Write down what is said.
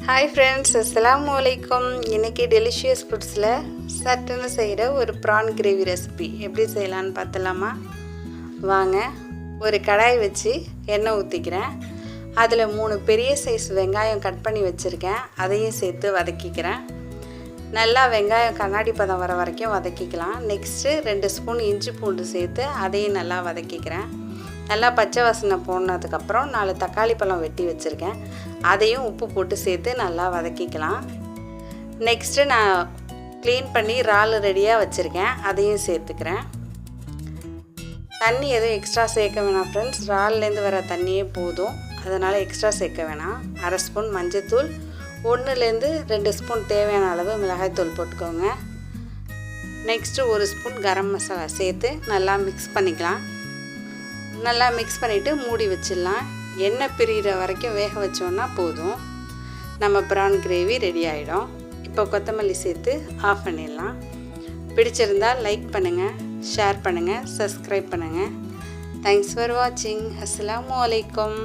Hi friends, அஸ்ஸலாமு அலைக்கும். இன்றைக்கி டெலிஷியஸ் ஃபுட்ஸில் சட்டுன்னு செய்கிற ஒரு ப்ரான் கிரேவி ரெசிபி எப்படி செய்யலான்னு பார்த்தலாமா? வாங்க. ஒரு கடாய் வச்சு எண்ணெய் ஊற்றிக்கிறேன். அதில் 3 பெரிய சைஸ் வெங்காயம் கட் பண்ணி வச்சுருக்கேன். அதையும் சேர்த்து வதக்கிக்கிறேன். நல்லா வெங்காயம் கண்ணாடி பதம் வர வரைக்கும் வதக்கிக்கலாம். நெக்ஸ்ட்டு 2 ஸ்பூன் இஞ்சி பூண்டு சேர்த்து அதையும் நல்லா வதக்கிக்கிறேன். நல்லா பச்சை வாசனை போனதுக்கப்புறம் 4 தக்காளி பழம் வெட்டி வச்சுருக்கேன். அதையும் உப்பு போட்டு சேர்த்து நல்லா வதக்கிக்கலாம். நெக்ஸ்ட்டு நான் க்ளீன் பண்ணி இறால் ரெடியாக வச்சுருக்கேன். அதையும் சேர்த்துக்கிறேன். தண்ணி எதுவும் எக்ஸ்ட்ரா சேர்க்க வேணாம் ஃப்ரெண்ட்ஸ். இறால்லேருந்து வர தண்ணியே போதும். அதனால் எக்ஸ்ட்ரா சேர்க்க வேணாம். 1/2 ஸ்பூன் மஞ்சள்தூள், 1லேருந்து 2 ஸ்பூன் தேவையான அளவு மிளகாய்த்தூள் போட்டுக்கோங்க. நெக்ஸ்ட்டு 1 ஸ்பூன் கரம் மசாலா சேர்த்து நல்லா மிக்ஸ் பண்ணிக்கலாம். நல்லா மிக்ஸ் பண்ணிவிட்டு மூடி வச்சிடலாம். எண்ணெய் பிரிகிற வரைக்கும் வேக வச்சோன்னா போதும். நம்ம ப்ரான் கிரேவி ரெடி ஆகிடும். இப்போ கொத்தமல்லி சேர்த்து ஆஃப் பண்ணிடலாம். பிடிச்சிருந்தால் லைக் பண்ணுங்கள், ஷேர் பண்ணுங்கள், சப்ஸ்கிரைப் பண்ணுங்கள். தேங்க்ஸ் ஃபார் வாட்சிங். அஸ்ஸலாமு அலைக்கும்.